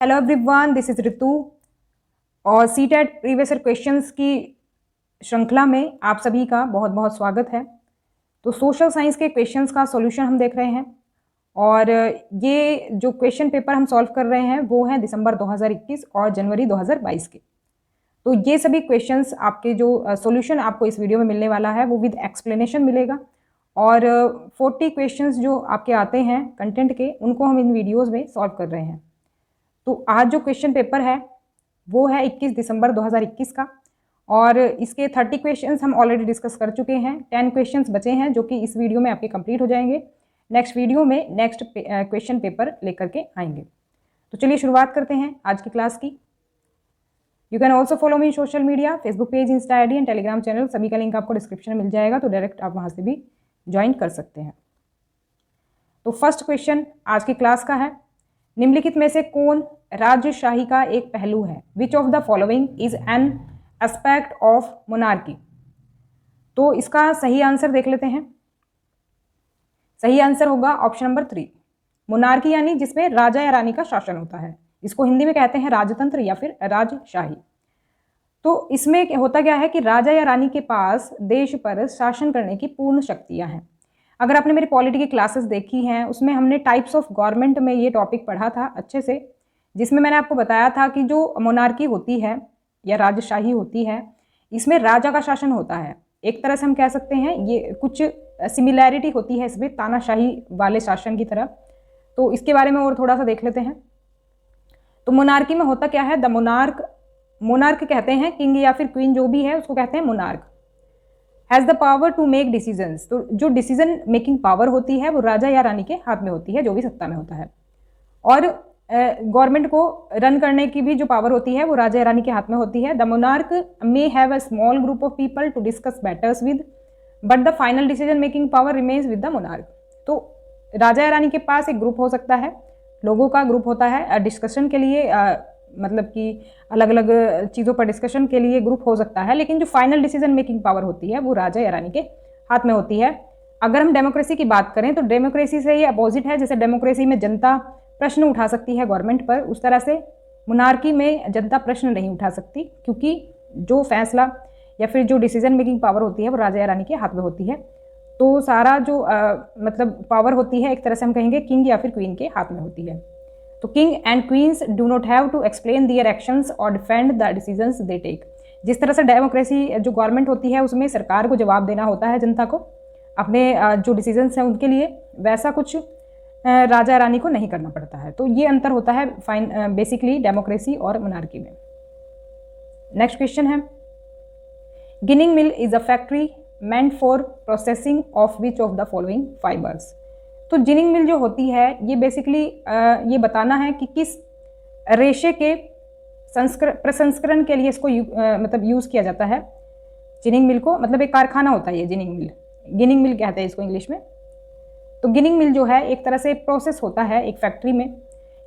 Hello everyone, this is ऋतु और CTET previous year questions की श्रृंखला में आप सभी का बहुत बहुत स्वागत है। तो सोशल साइंस के क्वेश्चंस का सॉल्यूशन हम देख रहे हैं और ये जो क्वेश्चन पेपर हम सॉल्व कर रहे हैं वो हैं दिसंबर 2021 और जनवरी 2022 के। तो ये सभी क्वेश्चंस आपके जो सॉल्यूशन आपको इस वीडियो में मिलने वाला है वो विद एक्सप्लेनेशन मिलेगा और 40 क्वेश्चंस जो आपके आते हैं कंटेंट के उनको हम इन वीडियोज़ में सॉल्व कर रहे हैं। तो आज जो क्वेश्चन पेपर है वो है 21 दिसंबर 2021 का और इसके 30 क्वेश्चंस हम ऑलरेडी डिस्कस कर चुके हैं। 10 क्वेश्चंस बचे हैं जो कि इस वीडियो में आपके कंप्लीट हो जाएंगे। नेक्स्ट वीडियो में नेक्स्ट क्वेश्चन पेपर लेकर के आएंगे। तो चलिए शुरुआत करते हैं आज की क्लास की। You can also follow me social media, Facebook page, Insta ID and Telegram channel, सभी का लिंक आपको डिस्क्रिप्शन में मिल जाएगा, तो डायरेक्ट आप वहाँ से भी ज्वाइन कर सकते हैं। तो फर्स्ट क्वेश्चन आज की क्लास का है, निम्नलिखित में से कौन राजशाही का एक पहलू है? विच of the following is an aspect of monarchy? तो इसका सही आंसर देख लेते हैं। सही आंसर होगा ऑप्शन नंबर 3, मोनार्की, यानी जिसमें राजा या रानी का शासन होता है। इसको हिंदी में कहते हैं राजतंत्र या फिर राजशाही। तो इसमें होता क्या है कि राजा या रानी के पास देश पर शासन करने की पूर्ण शक्तियां हैं। अगर आपने मेरी पॉलिटी की क्लासेस देखी हैं उसमें हमने टाइप्स ऑफ गवर्नमेंट में ये टॉपिक पढ़ा था अच्छे से, जिसमें मैंने आपको बताया था कि जो मोनार्की होती है या राजशाही होती है इसमें राजा का शासन होता है। एक तरह से हम कह सकते हैं ये कुछ सिमिलैरिटी होती है इसमें तानाशाही वाले शासन की तरह। तो इसके बारे में और थोड़ा सा देख लेते हैं। तो मोनार्की में होता क्या है, द मोनार्क कहते हैं किंग या फिर क्वीन जो भी है उसको कहते हैं monarch, has the power to make decisions. तो जो डिसीजन मेकिंग पावर होती है वो राजा या रानी के हाथ में होती है, जो भी सत्ता में होता है। और गवर्नमेंट को रन करने की भी जो पावर होती है वो राजा या रानी के हाथ में होती है। The monarch may have a small group of people to discuss matters with, but the final decision making power remains with the monarch. तो राजा या रानी के पास एक ग्रुप हो सकता है, लोगों का ग्रुप होता है डिस्कशन के लिए, मतलब कि अलग अलग चीज़ों पर डिस्कशन के लिए ग्रुप हो सकता है, लेकिन जो फाइनल डिसीजन मेकिंग पावर होती है वो राजा या रानी के हाथ में होती है। अगर हम डेमोक्रेसी की बात करें तो डेमोक्रेसी से ये अपोजिट है। जैसे डेमोक्रेसी में जनता प्रश्न उठा सकती है गवर्नमेंट पर, उस तरह से मोनार्की में जनता प्रश्न नहीं उठा सकती, क्योंकि जो फैसला या फिर जो डिसीजन मेकिंग पावर होती है वो राजा या रानी के हाथ में होती है। तो सारा जो मतलब पावर होती है एक तरह से हम कहेंगे किंग या फिर क्वीन के हाथ में होती है। तो king and queens do not have to explain their actions और defend the decisions they take. जिस तरह से डेमोक्रेसी जो गवर्नमेंट होती है उसमें सरकार को जवाब देना होता है जनता को अपने जो डिसीजंस हैं उनके लिए, वैसा कुछ राजा रानी को नहीं करना पड़ता है। तो ये अंतर होता है बेसिकली डेमोक्रेसी और मोनार्की में। नेक्स्ट क्वेश्चन है, ginning mill is a factory meant for processing of which of the following fibres? तो जिनिंग मिल जो होती है ये बेसिकली ये बताना है कि किस रेशे के प्रसंस्करण के लिए इसको मतलब यूज़ किया जाता है। जिनिंग मिल को मतलब एक कारखाना होता है ये जिनिंग मिल, गिनिंग मिल कहते हैं इसको इंग्लिश में। तो गिनिंग मिल जो है एक तरह से प्रोसेस होता है एक फैक्ट्री में।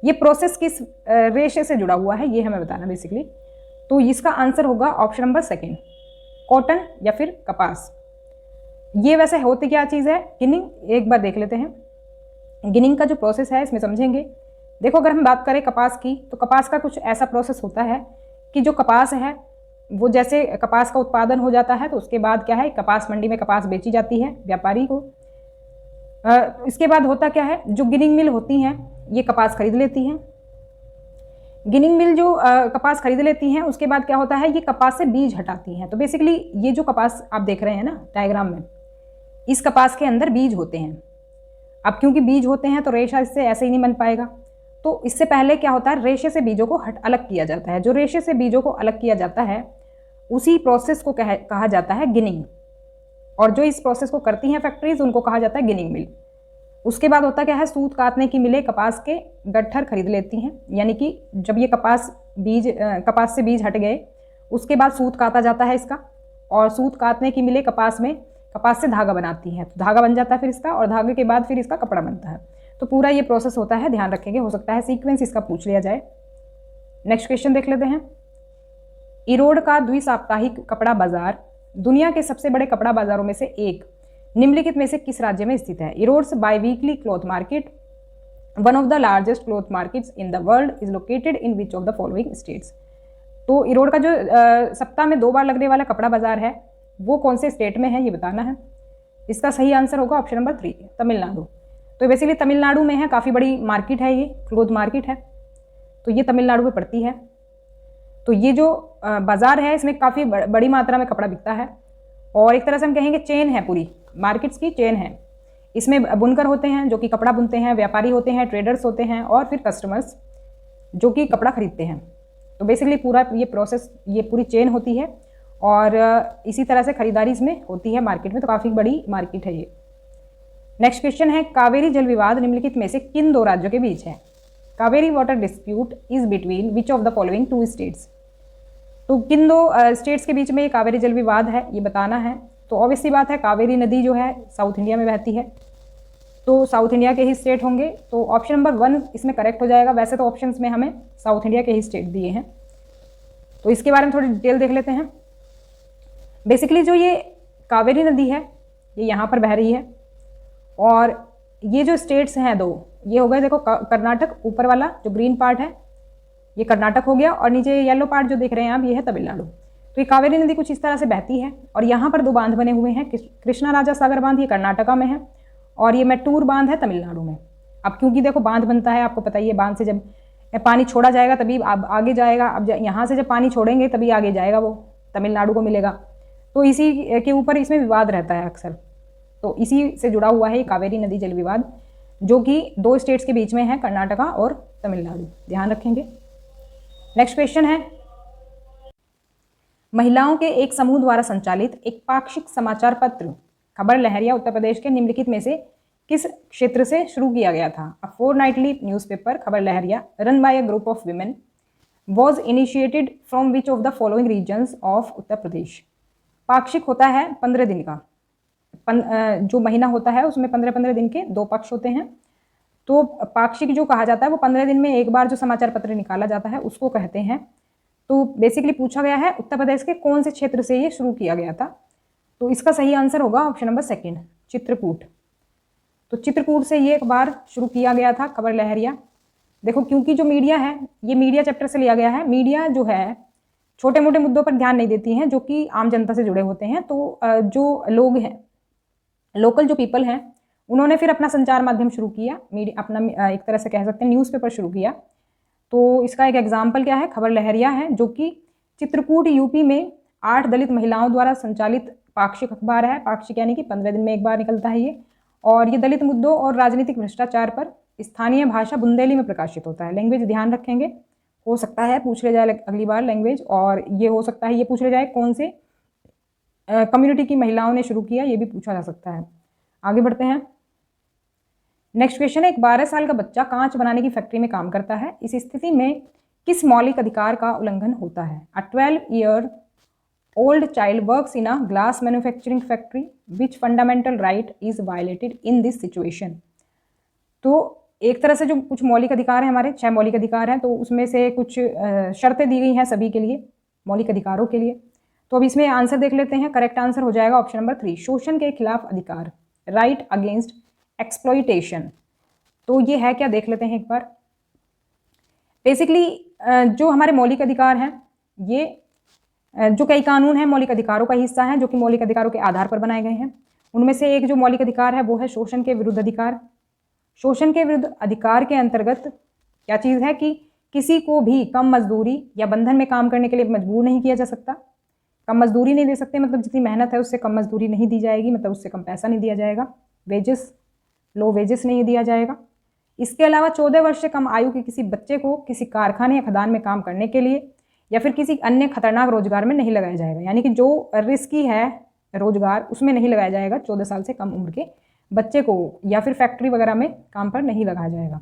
ये प्रोसेस किस रेशे से जुड़ा हुआ है ये हमें बताना बेसिकली। तो इसका आंसर होगा ऑप्शन नंबर 2, कॉटन या फिर कपास। ये वैसे होती क्या चीज़ है गिनिंग, एक बार देख लेते हैं। गिनिंग का जो प्रोसेस है इसमें समझेंगे। देखो अगर हम बात करें कपास की तो कपास का कुछ ऐसा प्रोसेस होता है कि जो कपास है वो जैसे कपास का उत्पादन हो जाता है तो उसके बाद क्या है, कपास मंडी में कपास बेची जाती है व्यापारी को। इसके बाद होता क्या है, जो गिनिंग मिल होती हैं ये कपास खरीद लेती हैं। गिनिंग मिल जो कपास खरीद लेती हैं उसके बाद क्या होता है, ये कपास से बीज हटाती हैं। तो बेसिकली ये जो कपास आप देख रहे हैं ना डायग्राम में, इस कपास के अंदर बीज होते हैं। अब क्योंकि बीज होते हैं तो रेशा इससे ऐसे ही नहीं बन पाएगा। तो इससे पहले क्या होता है, रेशे से बीजों को अलग किया जाता है। जो रेशे से बीजों को अलग किया जाता है उसी प्रोसेस को कहा जाता है गिनिंग। और जो इस प्रोसेस को करती हैं फैक्ट्रीज उनको कहा जाता है गिनिंग मिल। उसके बाद होता क्या है, सूत काटने की मिलें कपास के गट्ठर खरीद लेती हैं। यानी कि जब ये कपास से बीज हट गए उसके बाद सूत काटा जाता है इसका, और सूत काटने की मिलें कपास से धागा बनाती हैं। तो धागा बन जाता है फिर इसका, और धागे के बाद फिर इसका कपड़ा बनता है। तो पूरा ये प्रोसेस होता है, ध्यान रखेंगे, हो सकता है सीक्वेंस इसका पूछ लिया जाए। नेक्स्ट क्वेश्चन देख लेते हैं। इरोड का द्विसाप्ताहिक कपड़ा बाजार दुनिया के सबसे बड़े कपड़ा बाजारों में से एक निम्नलिखित में से किस राज्य में स्थित है? Erodes by weekly cloth market one of the largest cloth markets in the world is located in which of the following states. तो इरोड का जो सप्ताह में 2 बार लगने वाला कपड़ा बाजार है वो कौन से स्टेट में है ये बताना है। इसका सही आंसर होगा ऑप्शन नंबर 3, तमिलनाडु। तो बेसिकली तमिलनाडु में है, काफ़ी बड़ी मार्केट है, ये क्लोथ मार्केट है, तो ये तमिलनाडु में पड़ती है। तो ये जो बाज़ार है इसमें काफ़ी बड़ी मात्रा में कपड़ा बिकता है और एक तरह से हम कहेंगे चेन है, पूरी मार्केट्स की चेन है। इसमें बुनकर होते हैं जो कि कपड़ा बुनते हैं, व्यापारी होते हैं, ट्रेडर्स होते हैं और फिर कस्टमर्स जो कि कपड़ा खरीदते हैं। तो बेसिकली पूरा ये प्रोसेस, ये पूरी चेन होती है और इसी तरह से खरीदारी इसमें होती है मार्केट में। तो काफ़ी बड़ी मार्केट है ये। नेक्स्ट क्वेश्चन है, कावेरी जल विवाद निम्नलिखित में से किन 2 राज्यों के बीच है? Kaveri water dispute is between which of the following 2 states. तो किन 2 स्टेट्स के बीच में ये कावेरी जल विवाद है ये बताना है। तो ऑब्वियसली बात है, कावेरी नदी जो है साउथ इंडिया में बहती है, तो साउथ इंडिया के ही स्टेट होंगे। तो ऑप्शन नंबर 1 इसमें करेक्ट हो जाएगा। वैसे तो ऑप्शंस में हमें साउथ इंडिया के ही स्टेट दिए हैं, तो इसके बारे में थोड़ी डिटेल देख लेते हैं। बेसिकली जो ये कावेरी नदी है ये यहाँ पर बह रही है और ये जो स्टेट्स हैं 2, ये हो गए देखो कर्नाटक, ऊपर वाला जो ग्रीन पार्ट है ये कर्नाटक हो गया और नीचे येलो पार्ट जो देख रहे हैं आप ये है तमिलनाडु। तो ये कावेरी नदी कुछ इस तरह से बहती है और यहाँ पर 2 बांध बने हुए हैं। कृष्णा राजा सागर बांध ये कर्नाटका में है और ये मैटूर बांध है तमिलनाडु में। अब क्योंकि देखो बांध बनता है, आपको पता ही है, बांध से जब पानी छोड़ा जाएगा तभी अब आगे जाएगा। अब यहाँ से जब पानी छोड़ेंगे तभी आगे जाएगा, वो तमिलनाडु को मिलेगा। तो इसी के ऊपर इसमें विवाद रहता है अक्सर, तो इसी से जुड़ा हुआ है ये कावेरी नदी जल विवाद, जो कि 2 स्टेट्स के बीच में है, कर्नाटका और तमिलनाडु। ध्यान रखेंगे। नेक्स्ट क्वेश्चन है, महिलाओं के एक समूह द्वारा संचालित एक पाक्षिक समाचार पत्र खबर लहरिया उत्तर प्रदेश के निम्नलिखित में से किस क्षेत्र से शुरू किया गया था? अ fortnightly newspaper Khabar Lahariya run by a group of women was initiated from which of the following regions of Uttar Pradesh. पाक्षिक होता है 15 दिन का, जो महीना होता है उसमें 15-15 दिन के 2 पक्ष होते हैं। तो पाक्षिक जो कहा जाता है वो 15 दिन में एक बार जो समाचार पत्र निकाला जाता है उसको कहते हैं। तो बेसिकली पूछा गया है उत्तर प्रदेश के कौन से क्षेत्र से ये शुरू किया गया था। तो इसका सही आंसर होगा ऑप्शन नंबर 2, चित्रकूट। तो चित्रकूट से ये एक बार शुरू किया गया था खबर लहरिया। देखो क्योंकि जो मीडिया है ये मीडिया चैप्टर से लिया गया है। मीडिया जो है छोटे मोटे मुद्दों पर ध्यान नहीं देती हैं जो कि आम जनता से जुड़े होते हैं। तो जो लोग हैं, लोकल जो पीपल हैं, उन्होंने फिर अपना संचार माध्यम शुरू किया, मीडिया अपना एक तरह से कह सकते हैं न्यूज़पेपर शुरू किया। तो इसका एक एग्जाम्पल क्या है, खबर लहरिया है, जो कि चित्रकूट यूपी में 8 दलित महिलाओं द्वारा संचालित पाक्षिक अखबार है। पाक्षिक यानी कि 15 दिन में एक बार निकलता है ये, और ये दलित मुद्दों और राजनीतिक भ्रष्टाचार पर स्थानीय भाषा बुंदेली में प्रकाशित होता है। लैंग्वेज ध्यान रखेंगे, हो सकता है पूछ ले जाए अगली बार लैंग्वेज, और ये हो सकता है ये पूछ ले जाए कौन से कम्युनिटी की महिलाओं ने शुरू किया, ये भी पूछा जा सकता है। आगे बढ़ते हैं। नेक्स्ट क्वेश्चन है, एक 12 साल का बच्चा कांच बनाने की फैक्ट्री में काम करता है। इस स्थिति में किस मौलिक अधिकार का उल्लंघन होता है? अ 12-year old child works in a glass manufacturing factory. Which fundamental right is violated in this situation? तो एक तरह से जो कुछ मौलिक अधिकार हैं, हमारे 6 मौलिक अधिकार हैं, तो उसमें से कुछ शर्तें दी गई हैं सभी के लिए, मौलिक अधिकारों के लिए। तो अब इसमें आंसर देख लेते हैं। करेक्ट आंसर हो जाएगा ऑप्शन नंबर 3, शोषण के खिलाफ अधिकार, राइट अगेंस्ट एक्सप्लॉइटेशन। तो ये है क्या, देख लेते हैं एक बार। बेसिकली जो हमारे मौलिक अधिकार हैं, ये जो कई कानून हैं मौलिक अधिकारों का हिस्सा हैं, जो कि मौलिक अधिकारों के आधार पर बनाए गए हैं। उनमें से एक जो मौलिक अधिकार है वो है शोषण के विरुद्ध अधिकार। शोषण के विरुद्ध अधिकार के अंतर्गत क्या चीज़ है कि किसी को भी कम मजदूरी या बंधन में काम करने के लिए मजबूर नहीं किया जा सकता। कम मजदूरी नहीं दे सकते, मतलब जितनी मेहनत है उससे कम मजदूरी नहीं दी जाएगी, मतलब उससे कम पैसा नहीं दिया जाएगा, वेजेस लो वेजेस नहीं दिया जाएगा। इसके अलावा 14 वर्ष से कम आयु के किसी बच्चे को किसी कारखाने या खदान में काम करने के लिए या फिर किसी अन्य खतरनाक रोजगार में नहीं लगाया जाएगा, यानी कि जो रिस्की है रोजगार उसमें नहीं लगाया जाएगा। 14 साल से कम उम्र के बच्चे को या फिर फैक्ट्री वगैरह में काम पर नहीं लगाया जाएगा।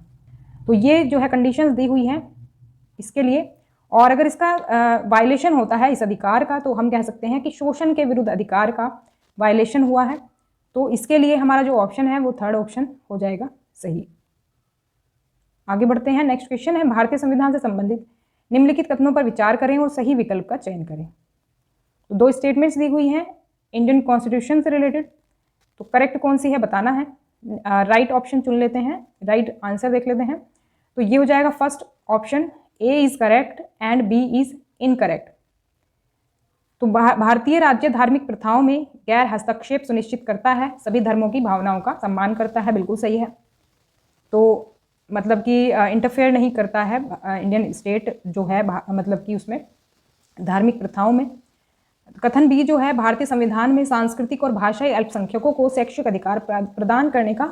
तो ये जो है कंडीशंस दी हुई हैं इसके लिए। और अगर इसका वायलेशन होता है इस अधिकार का, तो हम कह सकते हैं कि शोषण के विरुद्ध अधिकार का वायलेशन हुआ है। तो इसके लिए हमारा जो ऑप्शन है वो 3rd ऑप्शन हो जाएगा सही। आगे बढ़ते हैं। नेक्स्ट क्वेश्चन है, भारतीय संविधान से संबंधित निम्नलिखित कथनों पर विचार करें और सही विकल्प का चयन करें। तो 2 स्टेटमेंट्स दी हुई हैं इंडियन कॉन्स्टिट्यूशन से रिलेटेड, तो करेक्ट कौन सी है बताना है। राइट ऑप्शन चुन लेते हैं, राइट आंसर देख लेते हैं। तो ये हो जाएगा first option, A is correct and B is incorrect. तो भारतीय राज्य धार्मिक प्रथाओं में गैर हस्तक्षेप सुनिश्चित करता है, सभी धर्मों की भावनाओं का सम्मान करता है, बिल्कुल सही है। तो मतलब कि इंटरफेयर नहीं करता है इंडियन स्टेट जो है मतलब कि उसमें धार्मिक प्रथाओं में। कथन बी जो है, भारतीय संविधान में सांस्कृतिक और भाषाई अल्पसंख्यकों को शैक्षिक अधिकार प्रदान करने का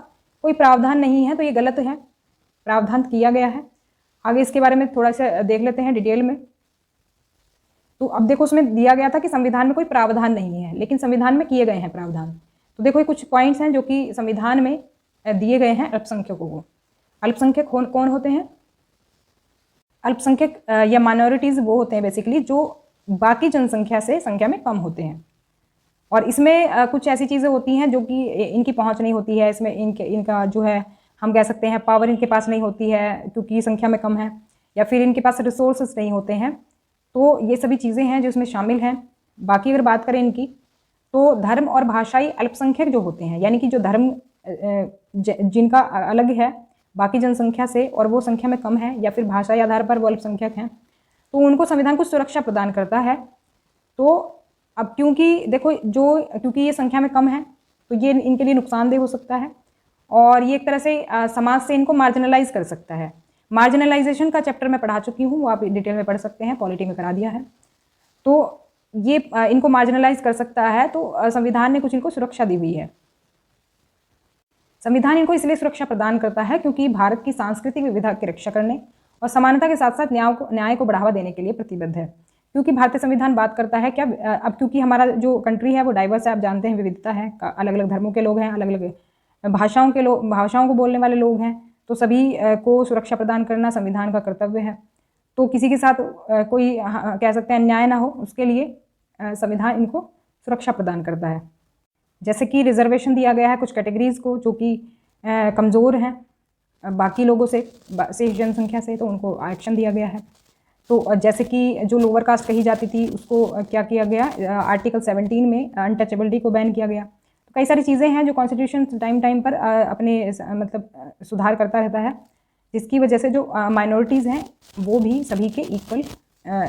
कोई प्रावधान नहीं है, तो ये गलत है, प्रावधान किया गया है। आगे इसके बारे में थोड़ा सा देख लेते हैं डिटेल में। तो अब देखो उसमें दिया गया था कि संविधान में कोई प्रावधान नहीं है, लेकिन संविधान में किए गए हैं प्रावधान। तो देखो ये कुछ पॉइंट्स हैं जो कि संविधान में दिए गए हैं अल्पसंख्यकों को। अल्पसंख्यक कौन होते हैं? अल्पसंख्यक या माइनॉरिटीज वो होते हैं बेसिकली जो बाकी जनसंख्या से संख्या में कम होते हैं, और इसमें कुछ ऐसी चीज़ें होती हैं जो कि इनकी पहुंच नहीं होती है, इसमें इनका जो है हम कह सकते हैं पावर इनके पास नहीं होती है क्योंकि संख्या में कम है, या फिर इनके पास रिसोर्सेज नहीं होते हैं। तो ये सभी चीज़ें हैं जो इसमें शामिल हैं। बाकी अगर बात करें इनकी, तो धर्म और भाषाई अल्पसंख्यक जो होते हैं, यानी कि जो धर्म जिनका अलग है बाकी जनसंख्या से और वो संख्या में कम है, या फिर भाषाई आधार पर वो अल्पसंख्यक हैं, तो उनको संविधान कुछ सुरक्षा प्रदान करता है। तो अब क्योंकि देखो क्योंकि ये संख्या में कम है तो ये इनके लिए नुकसानदेह हो सकता है, और ये एक तरह से समाज से इनको मार्जिनलाइज कर सकता है। मार्जिनलाइजेशन का चैप्टर मैं पढ़ा चुकी हूँ, वो आप डिटेल में पढ़ सकते हैं, पॉलिटी में करा दिया है। तो ये इनको मार्जिनलाइज कर सकता है, तो संविधान ने कुछ इनको सुरक्षा दी हुई है। संविधान इनको इसलिए सुरक्षा प्रदान करता है क्योंकि भारत की सांस्कृतिक विविधता की रक्षा करने और समानता के साथ साथ न्याय को बढ़ावा देने के लिए प्रतिबद्ध है। क्योंकि भारतीय संविधान बात करता है क्या, अब क्योंकि हमारा जो कंट्री है वो डाइवर्स है, आप जानते हैं, विविधता है, अलग अलग धर्मों के लोग हैं, अलग अलग भाषाओं को बोलने वाले लोग हैं, तो सभी को सुरक्षा प्रदान करना संविधान का कर्तव्य है। तो किसी के साथ कोई कह सकते हैं अन्याय ना हो, उसके लिए संविधान इनको सुरक्षा प्रदान करता है। जैसे कि रिजर्वेशन दिया गया है कुछ कैटेगरीज को जो कि कमज़ोर हैं बाकी लोगों से जनसंख्या से, तो उनको आरक्षण दिया गया है। तो जैसे कि जो लोअर कास्ट कही जाती थी उसको क्या किया गया, आर्टिकल 17 में अनटचेबिलिटी को बैन किया गया। तो कई सारी चीज़ें हैं जो कॉन्स्टिट्यूशन टाइम पर अपने मतलब सुधार करता रहता है, जिसकी वजह से जो माइनॉरिटीज़ हैं वो भी सभी के इक्वल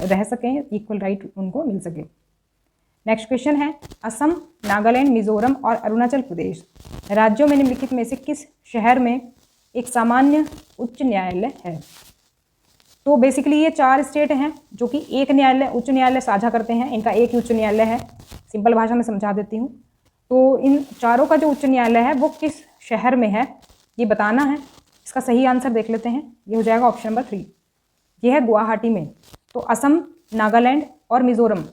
रह सकें, इक्वल राइट उनको मिल सके। नेक्स्ट क्वेश्चन है, असम, नागालैंड, मिजोरम और अरुणाचल प्रदेश राज्यों में निम्नलिखित में से किस शहर में एक सामान्य उच्च न्यायालय है? तो बेसिकली ये 4 स्टेट हैं जो कि एक उच्च न्यायालय साझा करते हैं, इनका एक ही उच्च न्यायालय है। सिंपल भाषा में समझा देती हूँ। तो इन चारों का जो उच्च न्यायालय है वो किस शहर में है ये बताना है। इसका सही आंसर देख लेते हैं, ये हो जाएगा ऑप्शन नंबर 3, ये है गुवाहाटी में। तो असम, नागालैंड और मिजोरम,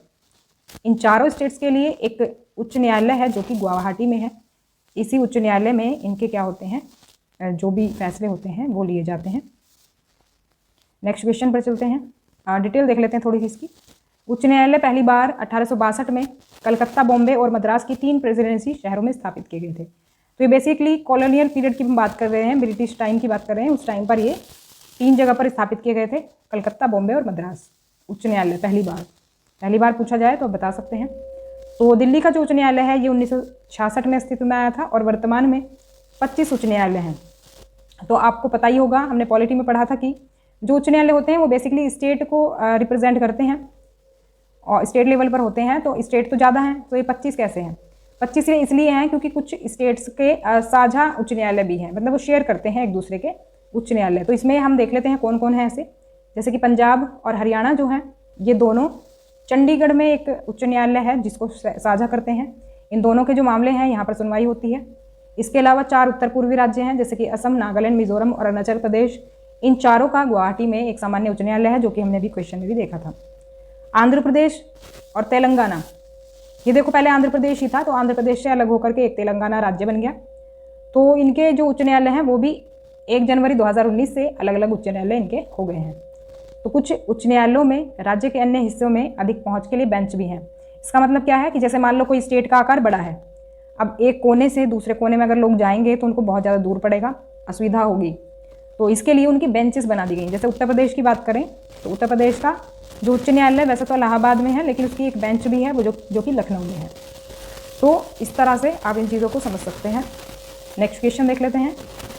इन चारों स्टेट्स के लिए एक उच्च न्यायालय है जो कि गुवाहाटी में है। इसी उच्च न्यायालय में इनके क्या होते हैं, जो भी फैसले होते हैं वो लिए जाते हैं। नेक्स्ट क्वेश्चन पर चलते हैं, डिटेल देख लेते हैं थोड़ी सी इसकी। उच्च न्यायालय पहली बार 1862 में कलकत्ता, बॉम्बे और मद्रास की 3 प्रेसिडेंसी शहरों में स्थापित किए गए थे। तो ये बेसिकली कॉलोनियल पीरियड की हम बात कर रहे हैं, ब्रिटिश टाइम की बात कर रहे हैं। उस टाइम पर ये 3 जगह पर स्थापित किए गए थे, कलकत्ता, बॉम्बे और मद्रास। उच्च न्यायालय पहली बार पूछा जाए तो बता सकते हैं। तो दिल्ली का जो उच्च न्यायालय है ये 1966 में अस्तित्व में आया था, और वर्तमान में 25 उच्च न्यायालय हैं। तो आपको पता ही होगा, हमने पॉलिटी में पढ़ा था कि जो उच्च न्यायालय होते हैं वो बेसिकली स्टेट को रिप्रेजेंट करते हैं और स्टेट लेवल पर होते हैं। तो स्टेट तो ज़्यादा हैं, तो ये 25 कैसे हैं? 25 इसलिए हैं क्योंकि कुछ स्टेट्स के साझा उच्च न्यायालय भी हैं, मतलब वो शेयर करते हैं एक दूसरे के उच्च न्यायालय। तो इसमें हम देख लेते हैं कौन कौन है ऐसे। जैसे कि पंजाब और हरियाणा जो हैं ये दोनों, चंडीगढ़ में एक उच्च न्यायालय है जिसको साझा करते हैं। इन दोनों के जो मामले हैं यहाँ पर सुनवाई होती है। इसके अलावा 4 उत्तर पूर्वी राज्य हैं जैसे कि असम, नागालैंड, मिजोरम और अरुणाचल प्रदेश। इन चारों का गुवाहाटी में एक सामान्य उच्च न्यायालय है, जो कि हमने अभी क्वेश्चन में भी देखा था। आंध्र प्रदेश और तेलंगाना, ये देखो पहले आंध्र प्रदेश ही था, तो आंध्र प्रदेश से अलग होकर के एक तेलंगाना राज्य बन गया। तो इनके जो उच्च न्यायालय हैं वो भी 1 जनवरी 2019 से अलग अलग उच्च न्यायालय इनके हो गए हैं। तो कुछ उच्च न्यायालयों में राज्य के अन्य हिस्सों में अधिक पहुंच के लिए बेंच भी हैं। इसका मतलब क्या है कि जैसे मान लो कोई स्टेट का आकार बड़ा है, अब एक कोने से दूसरे कोने में अगर लोग जाएंगे तो उनको बहुत ज़्यादा दूर पड़ेगा, असुविधा होगी। तो इसके लिए उनकी बेंचेस बना दी गई। जैसे उत्तर प्रदेश की बात करें तो उत्तर प्रदेश का जो उच्च न्यायालय वैसे तो इलाहाबाद में है, लेकिन उसकी एक बेंच भी है वो जो कि लखनऊ में है। तो इस तरह से आप इन चीज़ों को समझ सकते हैं। नेक्स्ट क्वेश्चन देख लेते हैं।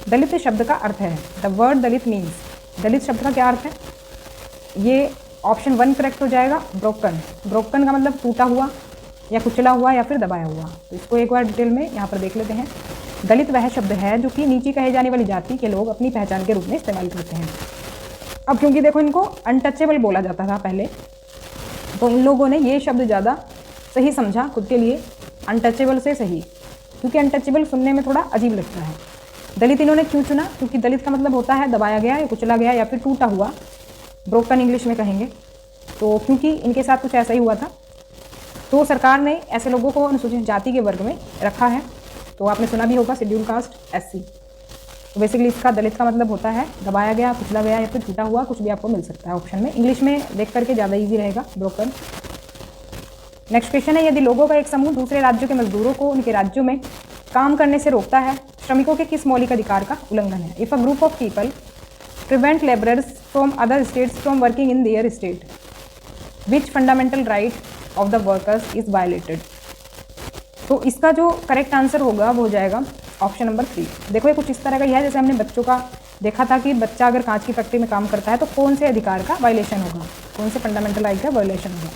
दलित शब्द का अर्थ है, द वर्ड दलित मीन्स, दलित शब्द का क्या अर्थ है? ये ऑप्शन 1 करेक्ट हो जाएगा, ब्रोकन। ब्रोकन का मतलब टूटा हुआ या कुचला हुआ या फिर दबाया हुआ। तो इसको एक बार डिटेल में यहाँ पर देख लेते हैं। दलित वह शब्द है जो कि नीची कहे जाने वाली जाति के लोग अपनी पहचान के रूप में इस्तेमाल करते हैं। अब क्योंकि देखो इनको अनटचेबल बोला जाता था पहले, तो इन लोगों ने ये शब्द ज़्यादा सही समझा खुद के लिए, अनटचेबल से सही, क्योंकि अनटचेबल सुनने में थोड़ा अजीब लगता है। दलित इन्होंने क्यों चुना? क्योंकि दलित का मतलब होता है दबाया गया या कुचला गया या फिर टूटा हुआ, ब्रोकन इंग्लिश में कहेंगे। तो क्योंकि इनके साथ कुछ ऐसा ही हुआ था, तो सरकार ने ऐसे लोगों को अनुसूचित जाति के वर्ग में रखा है। तो आपने सुना भी होगा शेड्यूल कास्ट, SC। तो बेसिकली इसका दलित का मतलब होता है दबाया गया, कुचला गया या फिर टूटा हुआ, कुछ भी आपको मिल सकता है ऑप्शन में। इंग्लिश में देख करके ज़्यादा ईजी रहेगा, ब्रोकन। नेक्स्ट क्वेश्चन है, यदि लोगों का एक समूह दूसरे राज्यों के मजदूरों को उनके राज्यों में काम करने से रोकता है, श्रमिकों के किस मौलिक अधिकार का उल्लंघन है? If a group of people prevent labourers from other states from working in their state, which fundamental right of the workers is violated? तो इसका जो करेक्ट आंसर होगा वो हो जाएगा ऑप्शन नंबर 3। देखो ये कुछ इस तरह का ही है, जैसे हमने बच्चों का देखा था कि बच्चा अगर कांच की फैक्ट्री में काम करता है तो कौन से अधिकार का वायलेशन होगा, कौन से फंडामेंटल राइट का वायलेशन होगा।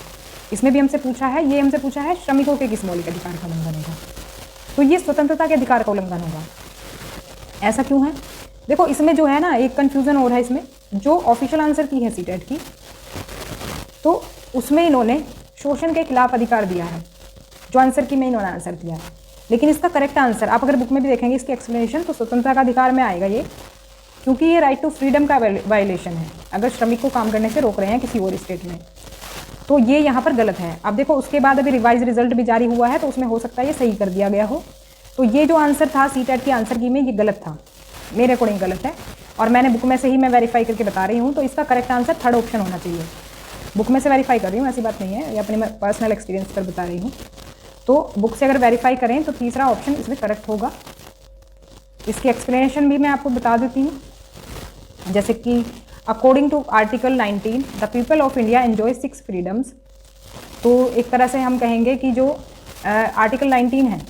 इसमें भी हमसे पूछा है, ये हमसे पूछा है श्रमिकों के किस मौलिक अधिकार का उल्लंघन होगा, तो ये स्वतंत्रता के अधिकार का उल्लंघन होगा। ऐसा क्यों है? देखो इसमें जो है ना एक कन्फ्यूज़न हो रहा है इसमें, जो ऑफिशियल आंसर की है सीटेट की, तो उसमें इन्होंने शोषण के खिलाफ अधिकार दिया है, जो आंसर की में इन्होंने आंसर दिया है। लेकिन इसका करेक्ट आंसर आप अगर बुक में भी देखेंगे इसकी एक्सप्लेनेशन, तो स्वतंत्रता का अधिकार में आएगा ये, क्योंकि ये राइट टू फ्रीडम का वायलेशन है। अगर श्रमिक को काम करने से रोक रहे हैं किसी और स्टेट में, तो ये यहाँ पर गलत है। अब देखो उसके बाद अभी रिवाइज रिजल्ट भी जारी हुआ है, तो उसमें हो सकता है ये सही कर दिया गया हो। तो ये जो आंसर था सीटेट की आंसर की में, ये गलत था, मेरे अकॉर्डिंग गलत है, और मैंने बुक में से ही मैं वेरीफाई करके बता रही हूँ। तो इसका करेक्ट आंसर 3rd ऑप्शन होना चाहिए। बुक में से वेरीफाई कर रही हूँ, ऐसी बात नहीं है, ये अपने पर्सनल एक्सपीरियंस पर बता रही हूँ। तो बुक से अगर वेरीफाई करें तो तीसरा ऑप्शन इसमें करेक्ट होगा। इसकी एक्सप्लेनेशन भी मैं आपको बता देती हूँ, जैसे कि according to article 19 the people of India enjoy 6 freedoms. तो एक तरह से हम कहेंगे कि जो आर्टिकल 19 है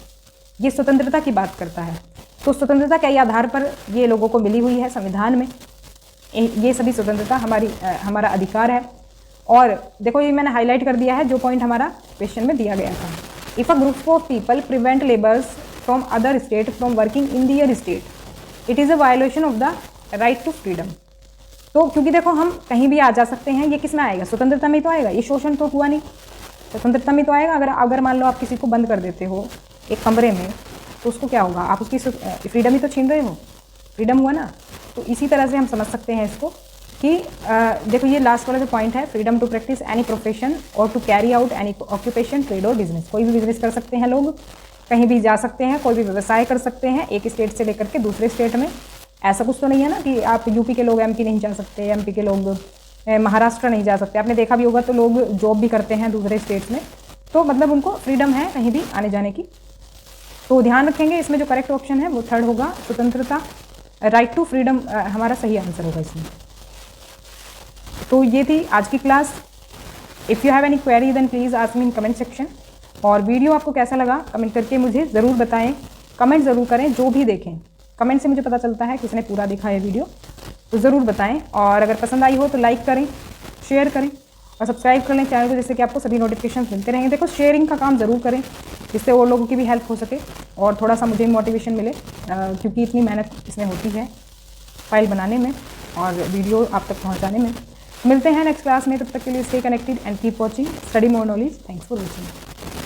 ये स्वतंत्रता की बात करता है। तो स्वतंत्रता के आधार पर ये लोगों को मिली हुई है संविधान में, ये सभी स्वतंत्रता हमारा अधिकार है। और देखो ये मैंने हाईलाइट कर दिया है जो पॉइंट हमारा क्वेश्चन में दिया गया था। If a group of people prevent labours from other state from working in their state, it is a violation of the right to freedom. तो क्योंकि देखो हम कहीं भी आ जा सकते हैं, ये किस में आएगा? स्वतंत्रता में तो आएगा, ये शोषण तो हुआ नहीं, स्वतंत्रता में तो आएगा। अगर मान लो आप किसी को बंद कर देते हो एक कमरे में, तो उसको क्या होगा? आप उसकी फ्रीडम ही तो छीन रहे हो, फ्रीडम हुआ ना। तो इसी तरह से हम समझ सकते हैं इसको कि देखो ये लास्ट वाला जो पॉइंट है, freedom to practice any profession और to carry out any occupation, trade और बिजनेस। कोई भी बिजनेस कर सकते हैं लोग, कहीं भी जा सकते हैं, कोई भी व्यवसाय कर सकते हैं एक स्टेट से लेकर के दूसरे स्टेट में। ऐसा कुछ तो नहीं है ना कि आप यूपी के लोग MP नहीं जा सकते, MP के लोग महाराष्ट्र नहीं जा सकते। आपने देखा भी होगा तो लोग जॉब भी करते हैं दूसरे स्टेट्स में, तो मतलब उनको फ्रीडम है कहीं भी आने जाने की। तो ध्यान रखेंगे इसमें जो करेक्ट ऑप्शन है वो 3rd होगा, स्वतंत्रता, राइट टू फ्रीडम हमारा सही आंसर होगा इसमें। तो ये थी आज की class. If you have any query then please ask me in comment section. और वीडियो आपको कैसा लगा कमेंट करके मुझे ज़रूर बताएं, कमेंट ज़रूर करें, जो भी देखें कमेंट से मुझे पता चलता है किसने पूरा देखा है वीडियो, तो ज़रूर बताएं। और अगर पसंद आई हो तो लाइक करें, शेयर करें और सब्सक्राइब कर लें चैनल को, जिससे कि आपको सभी नोटिफिकेशन मिलते रहेंगे। देखो शेयरिंग का काम ज़रूर करें, जिससे और लोगों की भी हेल्प हो सके और थोड़ा सा मुझे मोटिवेशन मिले, क्योंकि इतनी मेहनत इसमें होती है फाइल बनाने में और वीडियो आप तक पहुँचाने में। मिलते हैं नेक्स्ट क्लास में, तब तक के लिए stay connected and keep watching study more knowledge. Thanks for watching.